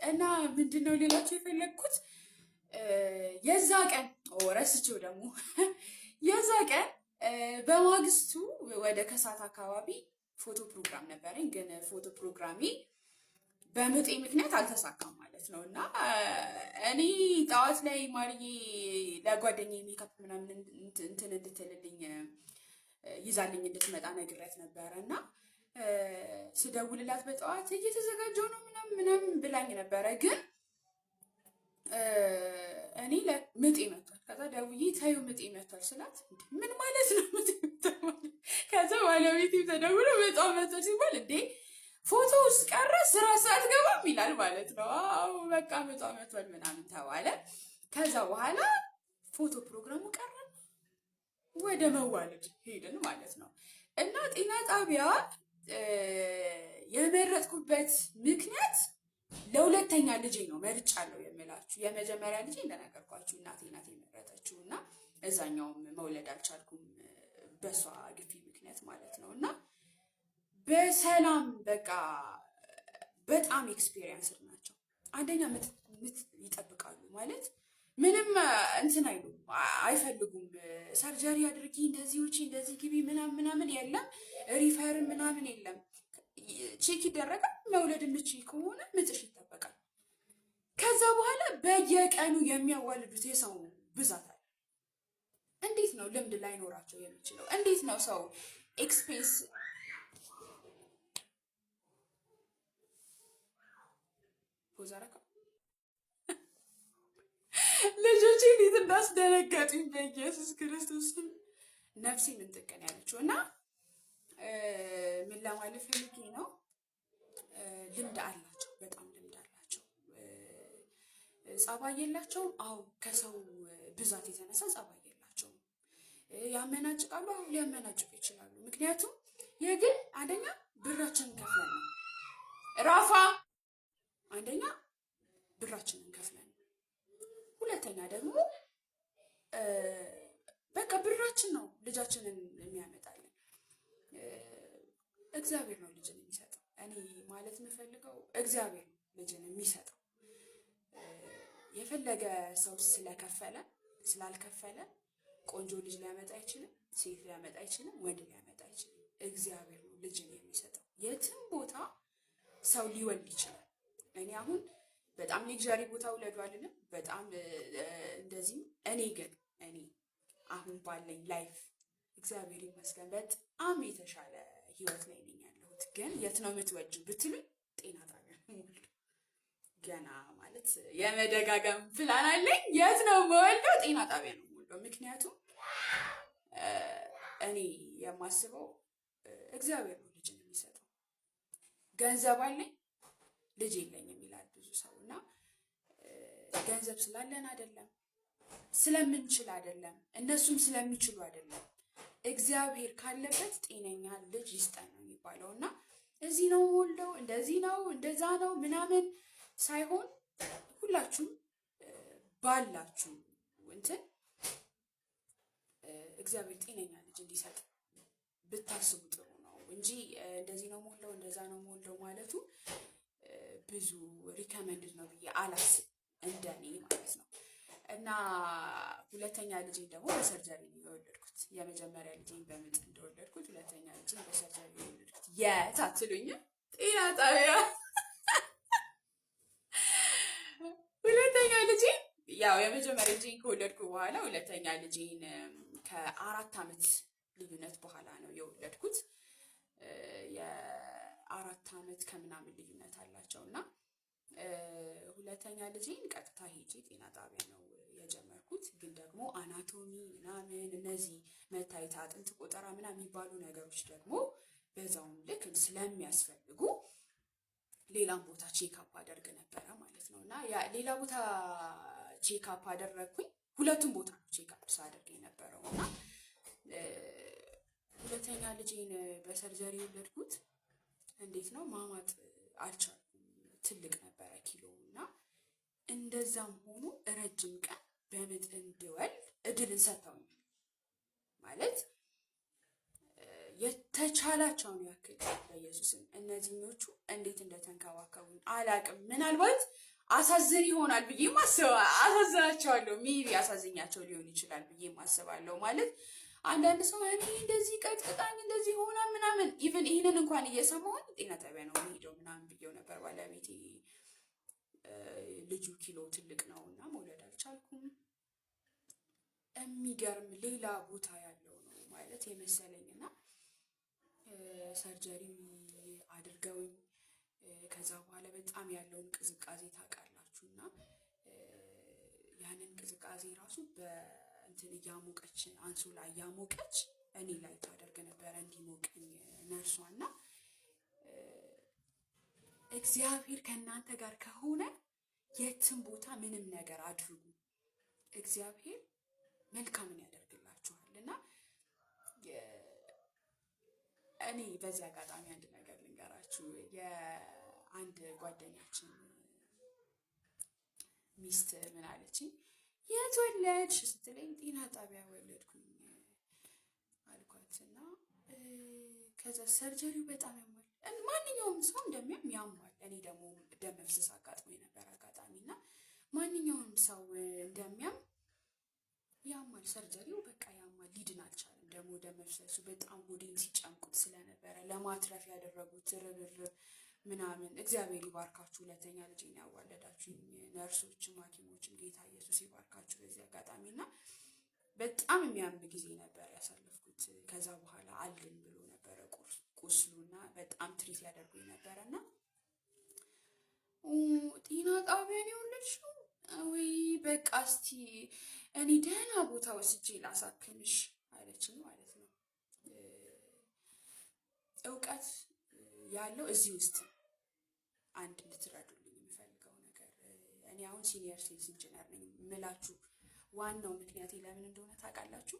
እና ምንድነው ሌላቸው የፈለግኩት የዛ ቀን ረስቼው ደግሞ የዛ ቀን በማግስቱ ወደ ከሰዓት አካባቢ ፎቶ ፕሮግራም ነበረኝ። ግን ፎቶ ፕሮግራሜ በምጤ ምክንያት አልተሳካም ማለት ነው። እና እኔ ጠዋት ላይ ማርዬ ለጓደኛዬ ሜካፕ ምናምን እንትን እንድትልልኝ ይዛልኝ እንድትመጣ ነግሬያት ነበረ እና ስደውልላት በጠዋት እየተዘጋጀው ነው ምናምን ብላኝ ነበረ። ግን እኔ ምጤ መጥቷል። ከዛ ደውዬ ታዩ ምጤ መጥቷል ስላት ምን ማለት ነው ምጤ መጥቷል? ከዛ ባለቤቴም ተደውሎ ምጧ መጥቷል ሲባል እንዴ ፎቶ ውስጥ ቀረ ስራ ሰዓት ገባም ይላል ማለት ነው። አዎ በቃ ምጧ መጥቷል ምናምን ተባለ። ከዛ በኋላ ፎቶ ፕሮግራሙ ቀረ፣ ወደ መዋለድ ሄድን ማለት ነው። እና ጤና ጣቢያ የመረጥኩበት ምክንያት ለሁለተኛ ልጄ ነው መርጫለሁ የምላችሁ። የመጀመሪያ ልጄ እንደነገርኳችሁ እናቴ ናት የመረጠችው እና እዛኛውም መውለድ አልቻልኩም በሷ ግፊ ምክንያት ማለት ነው። እና በሰላም በቃ በጣም ኤክስፒሪየንስ ናቸው። አንደኛ ምት ይጠብቃሉ ማለት ምንም እንትን አይሉም፣ አይፈልጉም። ሰርጀሪ አድርጊ እንደዚህ ውጪ እንደዚህ ግቢ ምናምን የለም፣ ሪፈር ምናምን የለም። ቼክ ይደረጋል። መውለድ የምችል ከሆነ ምጥሽ ይጠበቃል። ከዛ በኋላ በየቀኑ የሚያዋልዱት የሰው ብዛት አለ። እንዴት ነው ልምድ ላይኖራቸው የሚችለው? እንዴት ነው ሰው ኤክስፔንስ ፖዛራካ ልጆቼ እንዴት እንዳስደነገጡኝ በኢየሱስ ክርስቶስ ነፍሴ ምን ጥቅን ያለችው እና ምን ለማለት ፈልጌ ነው፣ ልምድ አላቸው፣ በጣም ልምድ አላቸው። ጸባይ የላቸውም። አዎ ከሰው ብዛት የተነሳ ጸባይ የላቸውም። ያመናጭቃሉ። አዎ ሊያመናጭቁ ይችላሉ። ምክንያቱም የግል አንደኛ ብራችንን ከፍለን ነው ራፋ፣ አንደኛ ብራችንን ከፍለን፣ ሁለተኛ ደግሞ በቃ ብራችን ነው ልጃችንን የሚያመጣልን። እግዚአብሔር ነው ልጅን የሚሰጠው። እኔ ማለት የምፈልገው እግዚአብሔር ነው ልጅን የሚሰጠው። የፈለገ ሰው ስለከፈለ ስላልከፈለ ቆንጆ ልጅ ሊያመጣ አይችልም፣ ሴት ሊያመጣ አይችልም፣ ወንድ ሊያመጣ አይችልም። እግዚአብሔር ነው ልጅን የሚሰጠው። የትም ቦታ ሰው ሊወልድ ይችላል። እኔ አሁን በጣም ሌግዣሪ ቦታ ውለዱ አልልም፣ በጣም እንደዚህ። እኔ ግን አሁን ባለኝ ላይፍ እግዚአብሔር ይመስገን በጣም የተሻለ ህይወት ላይ ነኝ ያለሁት። ግን የት ነው የምትወጂው ብትሉኝ ጤና ጣቢያ ነው ገና ማለት የመደጋገም ፕላን አለኝ። የት ነው የምወልደው? ጤና ጣቢያ ነው የምወልደው። ምክንያቱም እኔ የማስበው እግዚአብሔር ነው ልጅን የሚሰጠው። ገንዘብ አለኝ ልጅ የለኝም ይላል ብዙ ሰው እና ገንዘብ ስላለን አይደለም፣ ስለምንችል አይደለም፣ እነሱም ስለሚችሉ አይደለም። እግዚአብሔር ካለበት ጤነኛ ልጅ ይስጠን ነው የሚባለው። እና እዚህ ነው የምወልደው እንደዚህ ነው እንደዛ ነው ምናምን ሳይሆን ሁላችሁም ባላችሁ እንትን እግዚአብሔር ጤነኛ ልጅ እንዲሰጥ ብታስቡ ጥሩ ነው እንጂ እንደዚህ ነው የምወልደው እንደዛ ነው የምወልደው ማለቱ ብዙ ሪከመንድ ነው ብዬ አላስብ፣ እንደኔ ማለት ነው። እና ሁለተኛ ልጄን ደግሞ በሰርጀሪ ነው የወለድኩት። የመጀመሪያ ልጄን በምጥ እንደወለድኩት ሁለተኛ ልጄን በሰርጀሪ ነው የወለድኩት። የት አትሉኝም? ጤና ጣቢያ። ሁለተኛ ልጄን ያው የመጀመሪያ ልጄን ከወለድኩ በኋላ ሁለተኛ ልጄን ከ4 ዓመት ልዩነት በኋላ ነው የወለድኩት። የ4 ዓመት ከምናምን ልዩነት አላቸው እና ሁለተኛ ልጄን ቀጥታ ሄጄ ጤና ጣቢያ ነው የጀመርኩት። ግን ደግሞ አናቶሚ ምናምን እነዚህ መታየት አጥንት ቆጠራ ምናምን የሚባሉ ነገሮች ደግሞ በዛውም ልክ ስለሚያስፈልጉ ሌላም ቦታ ቼክአፕ አደርግ ነበረ ማለት ነው። እና ሌላ ቦታ ቼክአፕ አደረግኩኝ። ሁለቱም ቦታ ነው ቼክአፕ ሳደርግ የነበረው እና ሁለተኛ ልጄን በሰርጀሪ የወለድኩት እንዴት ነው ማማጥ አልቻልኩም። ትልቅ ነበረ ኪሎ እና እንደዛም ሆኖ ረጅም ቀን በምጥ እንድወልድ እድልን ሰጥተውኛል። ማለት የተቻላቸውን ያክል በኢየሱስም እነዚህኞቹ እንዴት እንደተንከባከቡኝ አላቅም። ምናልባት አሳዝን ይሆናል ብዬ አሳዝናቸዋለሁ። ሜቢ አሳዝኛቸው ሊሆን ይችላል ብዬ ማስባለሁ። ማለት አንዳንድ ሰው እኔ እንደዚህ ቀጥቅጣኝ እንደዚህ ሆና ምናምን ኢቨን ይህንን እንኳን እየሰማሁኝ ጤና ጣቢያ ነው የሚሄደው ምናምን ብዬው ነበር ባለቤቴ። ልጁ ኪሎ ትልቅ ነው እና መውለድ አልቻልኩም። የሚገርም ሌላ ቦታ ያለው ነው ማለት የመሰለኝ እና ሰርጀሪ አድርገውኝ ከዛ በኋላ በጣም ያለውን ቅዝቃዜ ታውቃላችሁ እና ያንን ቅዝቃዜ ራሱ በእንትን እያሞቀች አንሶላ እያሞቀች እኔ ላይ ታደርግ ነበረ እንዲሞቀኝ ነርሷ። እና እግዚአብሔር ከእናንተ ጋር ከሆነ የትም ቦታ ምንም ነገር አድርጉ፣ እግዚአብሔር መልካምን ያደርግላችኋል። እና እኔ በዚህ አጋጣሚ አንድ ነገር ልንገራችሁ። የአንድ ጓደኛችን ሚስት ምን አለችኝ፣ የት ወለድሽ ስትለኝ ጤና ጣቢያ ወለድኩኝ አልኳት። እና ከዛ ሰርጀሪው በጣም ያማል፣ ማንኛውም ሰው እንደሚያም ያማል። እኔ ደግሞ ደም መፍሰስ አጋጥሞ የነበር አጋጣሚ እና ማንኛውም ሰው እንደሚያም ያማል። ሰርጀሪው በቃ ያማል፣ ሊድን አልቻለም። ደግሞ ደም መፍሰሱ በጣም ሆዴን ሲጨምቁት ስለነበረ ለማትረፍ ያደረጉት ርብርብ ምናምን እግዚአብሔር ይባርካችሁ። ሁለተኛ ልጄን ያዋለዳችሁ ነርሶችም ሐኪሞችም ጌታ ኢየሱስ ይባርካችሁ በዚህ አጋጣሚ። እና በጣም የሚያም ጊዜ ነበር ያሳለፍኩት። ከዛ በኋላ አልድን ብሎ ነበረ ቁስሉና በጣም ትሪት ያደርጉኝ ነበረ። እና ጤና ጣቢያ ነው የወለድሽው ወይ? በቃ እስቲ እኔ ደህና ቦታ ወስጄ ላሳክምሽ አለችኝ ማለት ነው። እውቀት ያለው እዚህ ውስጥ አንድ እንድትረዱልኝ የሚፈልገው ነገር፣ እኔ አሁን ሲኒየር ሴልስ ኢንጂነር ነኝ የምላችሁ ዋናው ምክንያቴ ለምን እንደሆነ ታውቃላችሁ?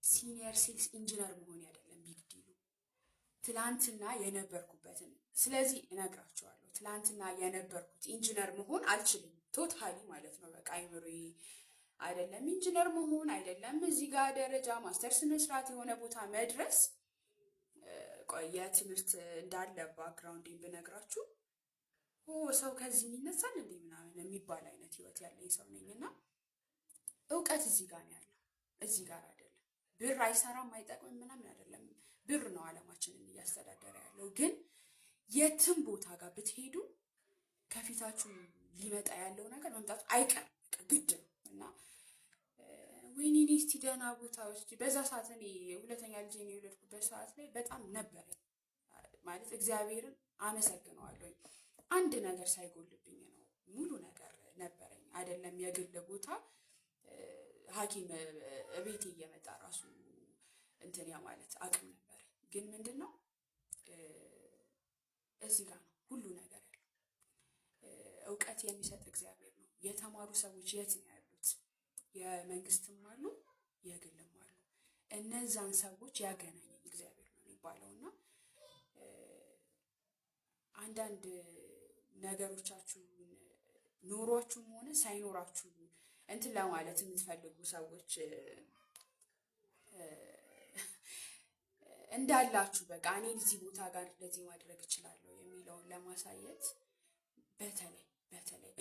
ሲኒየር ሴልስ ኢንጂነር መሆን አይደለም ቢግ ዲሉ፣ ትላንትና የነበርኩበትን። ስለዚህ እነግራችኋለሁ፣ ትላንትና የነበርኩት ኢንጂነር መሆን አልችልም ቶታሊ ማለት ነው። በቃ አይምሮዬ አይደለም ኢንጂነር መሆን አይደለም እዚህ ጋር ደረጃ ማስተርስ መስራት የሆነ ቦታ መድረስ። የትምህርት እንዳለ ባክግራውንዴን ብነግራችሁ ሰው ከዚህ ይነሳል እንዴ ምናምን የሚባል አይነት ህይወት ያለኝ ሰው ነኝ። እና እውቀት እዚህ ጋር ነው ያለው፣ እዚህ ጋር አይደለም። ብር አይሰራም አይጠቅምም ምናምን አይደለም። ብር ነው አለማችንን እያስተዳደረ ያለው። ግን የትም ቦታ ጋር ብትሄዱ ከፊታችሁ ሊመጣ ያለው ነገር መምጣቱ አይቀርም፣ ግድ ነው። እና ወይኔ እስቲ ደህና ቦታ ውስጥ በዛ ሰዓት እኔ ሁለተኛ ልጅ የወለድኩበት ሰዓት ላይ በጣም ነበረኝ ማለት እግዚአብሔርን አመሰግነዋለሁ። አንድ ነገር ሳይጎልብኝ ነው ሙሉ ነገር ነበረኝ። አይደለም የግል ቦታ ሐኪም ቤቴ እየመጣ ራሱ እንትን ያ ማለት አቅም ነበር። ግን ምንድን ነው እዚህ ጋር ነው ሁሉ ነገር ያለው። እውቀት የሚሰጥ እግዚአብሔር ነው። የተማሩ ሰዎች የት ነው ያሉት? የመንግስትም አሉ የግልም አሉ። እነዛን ሰዎች ያገናኘኝ እግዚአብሔር ነው የሚባለው። እና አንዳንድ ነገሮቻችሁን ኖሯችሁም ሆነ ሳይኖራችሁ እንትን ለማለት የምትፈልጉ ሰዎች እንዳላችሁ በቃ እኔ እዚህ ቦታ ጋር እንደዚህ ማድረግ እችላለሁ የሚለውን ለማሳየት በተለይ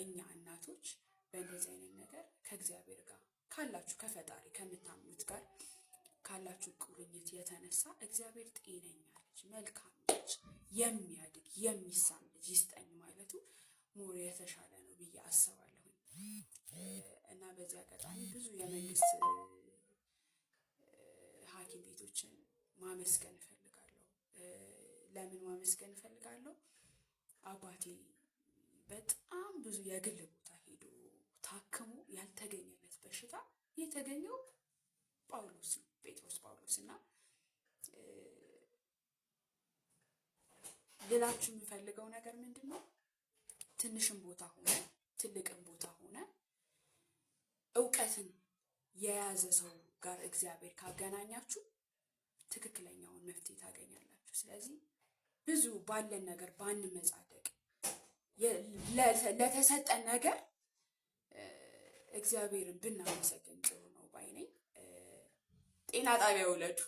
እኛ እናቶች በእንደዚህ አይነት ነገር ከእግዚአብሔር ጋር ካላችሁ ከፈጣሪ ከምታምኑት ጋር ካላችሁ ቁርኝት የተነሳ እግዚአብሔር ጤነኛ ልጅ፣ መልካም ልጅ፣ የሚያድግ የሚሳም ልጅ ይስጠኝ ማለቱ ሞር የተሻለ ነው ብዬ አስባለሁ። እና በዚህ አጋጣሚ ብዙ የመንግስት ሐኪም ቤቶችን ማመስገን እፈልጋለሁ። ለምን ማመስገን እፈልጋለሁ? አባቴ በጣም ብዙ የግል ቦታ ሄዶ ታክሞ ያልተገኘለት በሽታ የተገኘው ጳውሎስ ነው፣ ጴጥሮስ ጳውሎስ። እና ሌላችሁ የምፈልገው ነገር ምንድን ነው? ትንሽም ቦታ ሆነ ትልቅም ቦታ ሆነ እውቀትን የያዘ ሰው ጋር እግዚአብሔር ካገናኛችሁ ትክክለኛውን መፍትሄ ታገኛላችሁ። ስለዚህ ብዙ ባለን ነገር ባንመጻደቅ፣ ለተሰጠን ነገር እግዚአብሔርን ብናመሰግን ጥሩ ነው ባይ ነኝ። ጤና ጣቢያ ውለዱ።